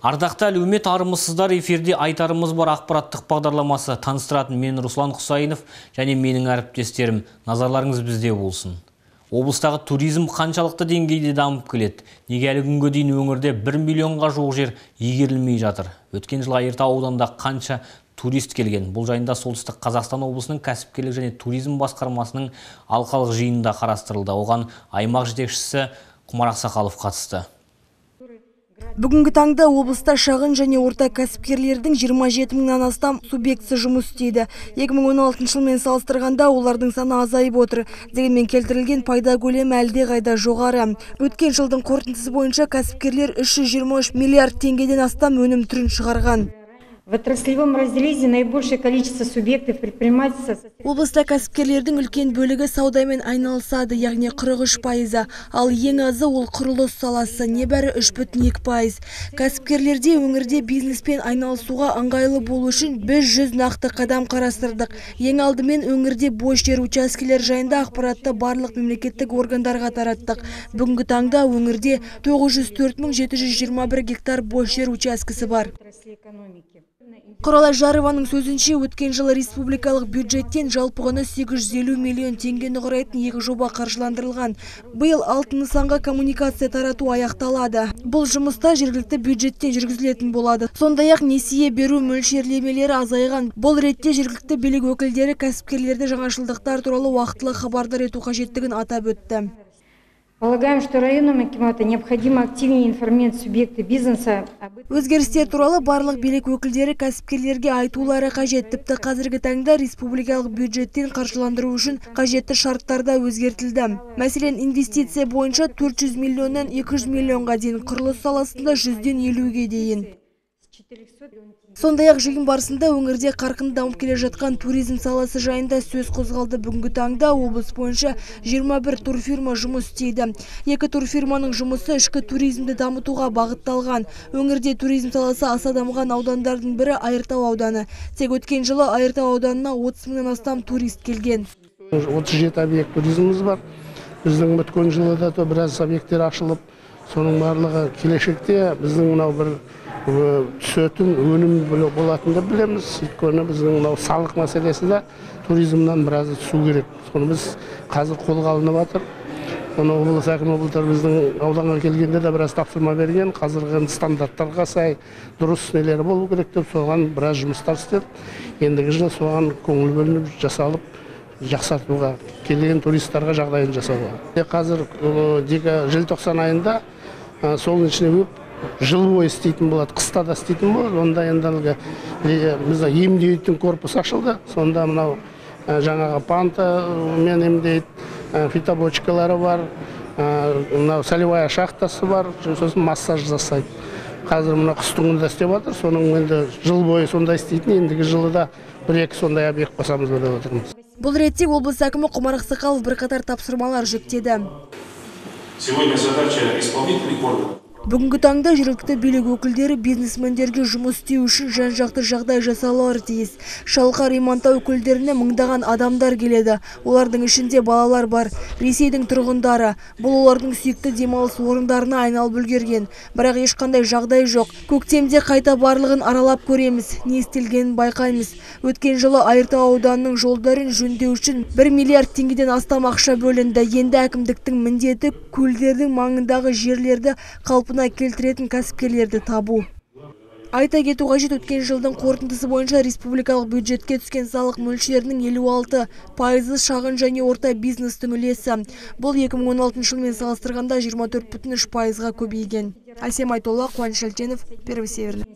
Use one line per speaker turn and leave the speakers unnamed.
Ардақты әлеумет армысыздар, эфирде айтарымыз бар ақпараттық бағдарламасы. Таныстыратын мен Руслан Құсайынов және менің әріптестерім. Назарларыңыз бізде болсын. Облыстағы туризм қаншалықты деңгейде дамып келеді? Неге әлі күнге дейін өңірде 1 миллионға жуық жер игерілмей жатыр? Өткен жылы Айыртау ауданында қанша турист келген? Бұл жайында Солтүстік Қазақстан облысының кәсіпкерлік және туризм басқармасының алқалық жиынында қарастырылды. Оған аймақ жетекшісі Құмар Ақсақалов қатысты.
Бүгінгі таңда облыста шағын және орта кәсіпкерлердің 27 мыңнан астам субъектісі жұмыс істейді. 2016 жылмен салыстырғанда олардың саны азайып отыр. Дегенмен келтірілген пайда көлемі әлде қайда жоғары. Өткен жылдың қорытындысы бойынша кәсіпкерлер 323 миллиард теңгеден астам өнім түрін шығарған.
В отраслевом разрезе наибольшее количество субъектов предпринимательства.
Облыста кәсіпкерлердің үлкен бөлігі саудамен айналысады, яғни 43%, ал ең азы ол құрылыс саласы, небәрі 3,2%. Кәсіпкерлерде өңірде бизнеспен айналысуға ыңғайлы болу үшін біз 100 нақты қадам қарастырдық. Ең алдымен өңірде бос жер учаскелер жайында ақпаратты барлық мемлекеттік органдарға тараттық. Бүгінгі таңда өңірде 904 721 гектар бос жер учаскесі бар. Құралай Жарованың сөзінше, өткен жылы республикалық бюджеттен жалпы құны 850 миллион теңгені құрайтын 2 жоба қаржыландырылған. Биыл 6 нысанға коммуникация тарату аяқталады. Бұл жұмыста жергілікті бюджеттен жүргізілетін болады. Сондай-ақ несие беру мөлшерлемелері азайған. Бұл ретте жергілікті билік өкілдері кәсіпкерлерді жаңашылдықтар туралы уақытылы хабардар ету қажеттігін атап өтті.
Полагаем, что районным акимату необходимо активнее информировать субъекты бизнеса.
Өзгерістер туралы барлық билік өкілдері кәсіпкерлерге айтулары қажет. Тіпті қазіргі таңда республикалық бюджеттен қаржыландыру үшін қажетті шарттарда өзгертілді. Мәселен, инвестиция бойынша 400 миллионнан 200 миллионға дейін, құрылыс саласында 100-ден 50-ге дейін. Сондай-ақ жиын барысында өңірде қарқынды дамып келе жатқан туризм саласы жайында сөз қозғалды. Бүгінгі таңда облыс бойынша 21 турфирма жұмыс істейді. 2 турфирманың жұмысы ішкі туризмді дамытуға бағытталған. Өңірде туризм саласы аса дамыған аудандардың бірі Айыртау ауданы. Тек өткен жылы Айыртау ауданына 30 мыңнан астам турист келген.
37 объект туризміміз бар. Біздің өткен жылы да біраз объекттер ашылып, соның барлығы келешекте біздің мынау бір түсетін өнім болатынды білеміз. Өйткені біздің мынау салық мәселесі де туризмнан біраз түсу керек. Соны біз қазір қолға алынып жатыр. Оны облыс әкімі былтыр біздің ауданға келгенде де біраз тапсырма берген. Қазіргі стандарттарға сай дұрыс нелері болу керек деп соған біраз жұмыстар істеп, ендігі жылы соған көңіл бөлініп жасалып, жақсартуға, келген туристарға жағдайын жасауға. Қазір желтоқсан айында солнечный өп жыл бойы істейтін болады, қыста да істейтін болады. Онда енді бізде емдейтін корпус ашылды. Сонда мынау жаңағы панта-мен емдейді, фитобочкалары бар, мынау солевая шахтасы бар, сосын массаж жасайды. Қазір мына қыстыңында істеп жатыр. Соның енді жыл бойы сондай істейтін, ендігі жылы да 1-2 сондай объект қосамыз деп отырмыз.
Бұл ретте облыс әкімі Құмар Ақсақалов бірқатар тапсырмалар жүктеді.
Сегодня задача исполнительных органов.
Бүгінгі таңда жергілікті билік өкілдері бизнесмендерге жұмыс істеу үшін жан-жақты жағдай жасалуы тиіс. Шалқар Имантау көлдеріне мыңдаған адамдар келеді. Олардың ішінде балалар бар. Ресейдің тұрғындары. Бұл олардың сүйікті демалыс орындарына айналып үлгерген. Бірақ ешқандай жағдай жоқ. Көктемде қайта барлығын аралап көреміз. Не істелгенін байқаймыз. Өткен жылы Айыртау ауданының жолдарын жөндеу үшін 1 миллиард теңгеден астам ақша бөлінді. Енді әкімдіктің міндеті көлдердің маңындағы жерлерді қалпына келтіретін кәсіпкерлерді табу. Айта кету қажет, өткен жылдың қорытындысы бойынша республикалық бюджетке түскен салық мөлшерінің 56% шағын және орта бизнестің үлесі. Бұл 2016 жылмен салыстырғанда 24,3%-ға көбейген. Асем Айтолла, Қуаныш Әлтенов, Первый Северный.